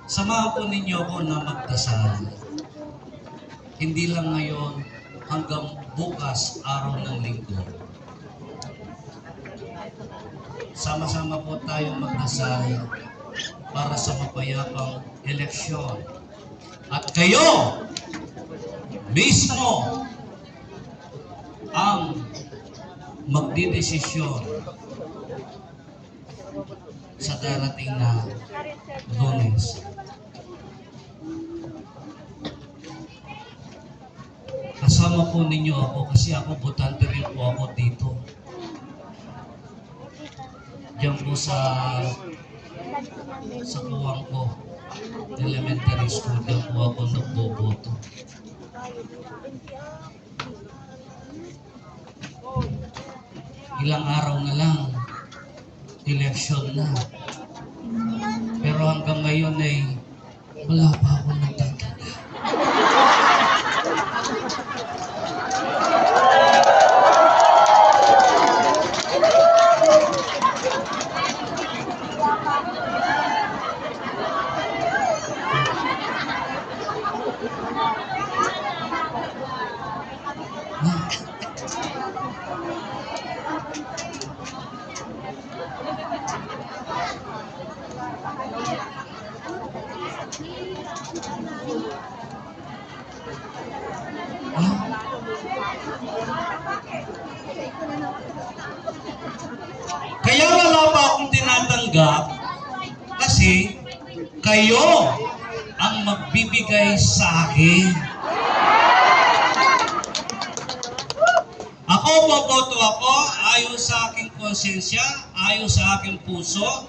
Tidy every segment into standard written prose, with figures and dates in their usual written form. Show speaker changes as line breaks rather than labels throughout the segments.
Samahan po ninyo ako na magdasal. Hindi lang ngayon, hanggang bukas, araw ng linggo. Sama-sama po tayong magdasal para sa mapayapang eleksyon. At kayo mismo ang magdidesisyon sa darating na Lunes. Kasama po ninyo ako kasi ako botante rin po ako dito. Diyan po sa kuwang ko, elementary school, diyan po ako nagboboto. Ilang araw na lang, eleksyon na. Pero hanggang ngayon ay wala pa ako nakikita. Kaya wala pa akong tinatanggap kasi kayo ang magbibigay sa akin. Ako, boboto ako ayon sa aking konsensya, ayon sa aking puso.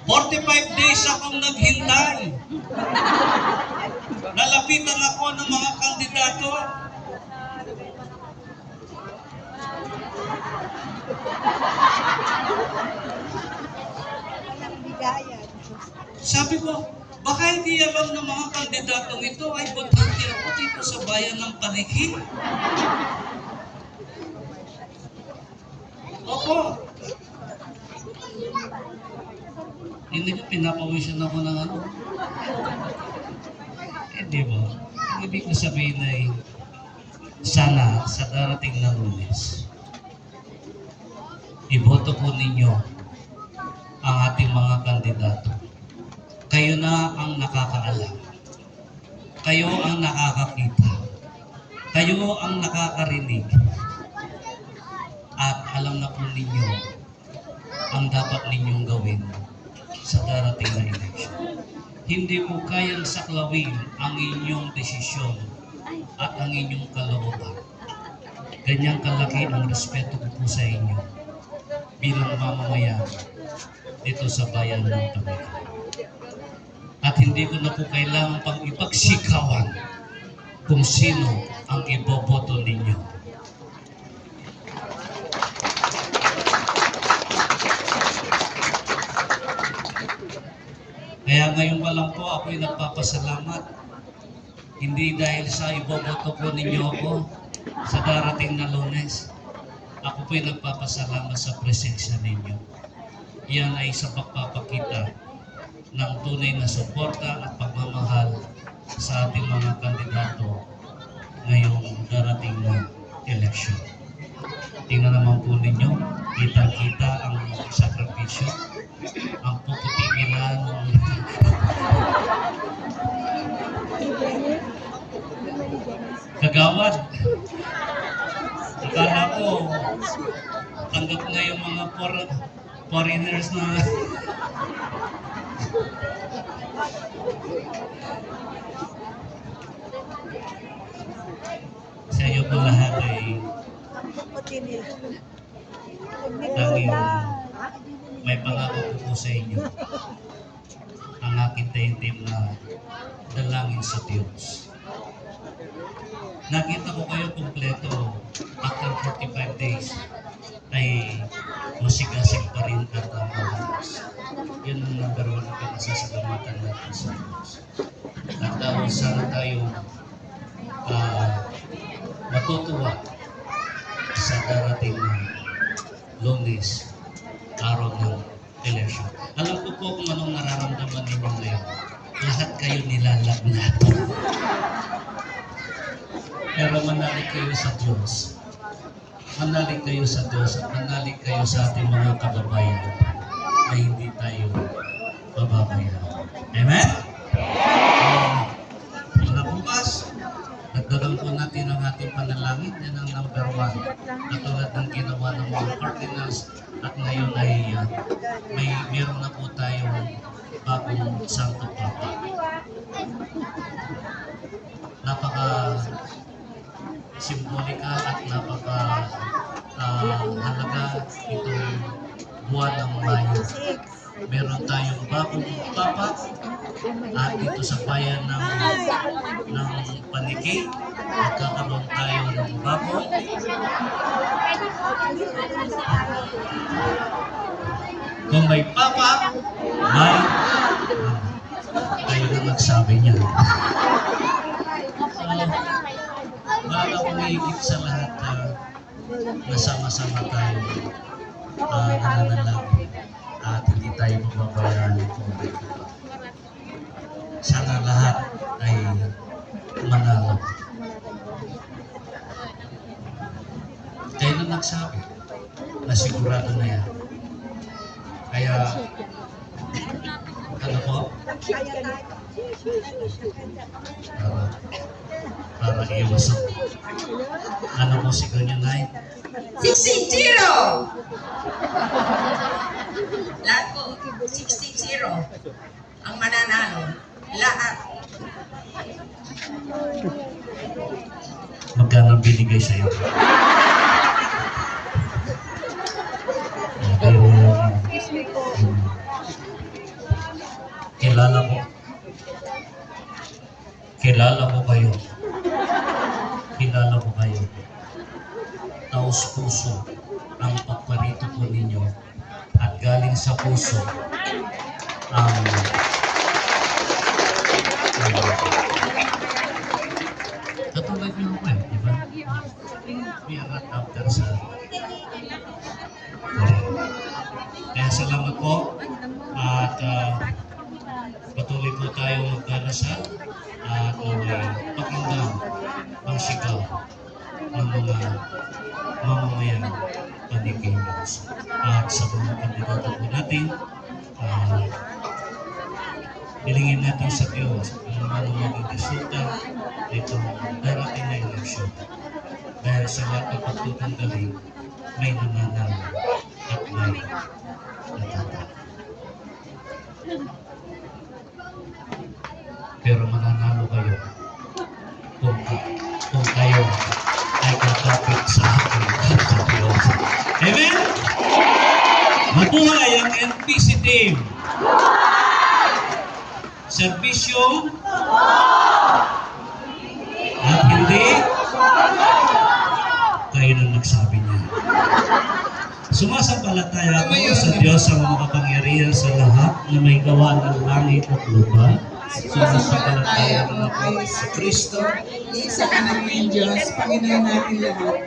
45 days akong naghintay. Nalapitan ako ng mga kandidato. Sabi ko, baka hindi alam ng mga kandidatong ito ay botante ako dito sa bayan ng Paniki. Opo. Hindi ko pinapawisan ako ng ano. Di ba? Ibig ko sabihin ay sana sa darating na Lunes, iboto po ninyo ang ating mga kandidato. Kayo na ang nakakaalam. Kayo ang nakakakita. Kayo ang nakakarinig. At alam na po ninyo ang dapat ninyong gawin sa darating na eleksyon. Hindi po kayang saklawin ang inyong desisyon at ang inyong kalooban. Ganyang kalaki ang respeto ko po sa inyo bilang mamamayan dito sa bayan ng Tamika. At hindi ko na po kailangan pang ipagsikawan kung sino ang iboboto ninyo. Kaya ngayon pa lang po ako'y nagpapasalamat. Hindi dahil sa iboboto po ninyo ako sa darating na Lunes. Ako po'y nagpapasalamat sa presensya ninyo. Yan ay sa pagpapakita ng tunay na suporta at pagmamahal sa ating mga kandidato ngayong darating na eleksyon. Tingnan naman po ninyo, kitang-kita ang sakripisyo, ang puputigilan ng kagawad. Akala ko, tanggap na yung mga foreigners na sa iyo po lahat ay tanging may pangako po sa inyo ang aking taimtim na dalangin sa Diyos. Nakita ko kayo kumpleto after 45 days ay masigasig pa rin at malakas. Yun ang number one na pinasasalamatan natin sa Diyos. At dahil sana tayo matutuwa sa darating na Lunes, araw ng election. Alam ko po kung anong nararamdaman ninyo ngayon. Lahat kayo nilalagnat. Pero manalig kayo sa Diyos. Manalig kayo sa Diyos at manalig kayo sa ating mga kababayan na hindi tayo mababayaan. Amen? Mga bukas, nagdagan po natin ang ating panalangin. Yan ang number 1. Katulad ng ginawa ng mga cardinals at ngayon ay meron na po tayong bagong Santo Papa. Napaka simbolika at napaka halaga itong buwan ng Mayo. Meron tayong bagong Papa at dito sa bayan ng Paniki magkakaroon tayo ng bagong kung may Papa, may kayo na nagsabi niya. Bago kong higit sa lahat nasama-sama tayo nananalangin at hindi tayo mababayaan kung may iba. Sana lahat ay manalo. Kayo na nagsabi na sigurado na yan. Kaya, ano po? Para iwas ako. Ano po sigaw niyo, Nay?
16-0! Lahat po, 16-0 ang mananalo. Lahat.
Magkano binigay sa'yo? Kilala ko kayo. Kilala ko kayo. Taos puso ang pagparito po ninyo at galing sa puso ang katulad nyo ko di ba? We are not after sa kaya salamat po at patuloy po tayo magdarasal at pakinggan ang sigaw ng mga mamamayang Panikinos. At sa mga kandidato po natin, hilingin natin sa Diyos kung ano maging resulta nitong darating na eleksyon. Dahil sa lahat ng pagtutanggali, may nananalo at may natatalo. Pero mananalo kayo kung kayo ay kakapit sa akin sa Diyos. Amen? Mabuhay ang NPC team! Servisyo at hindi kayo na nagsabi niya. Sumasampalataya ako sa Diyos ang makapangyarihan sa lahat na may gawa ng langit at lupa. Sumasampalataya ako sa Kristo,
isa ka namin Diyos, Panginoon natin lahat,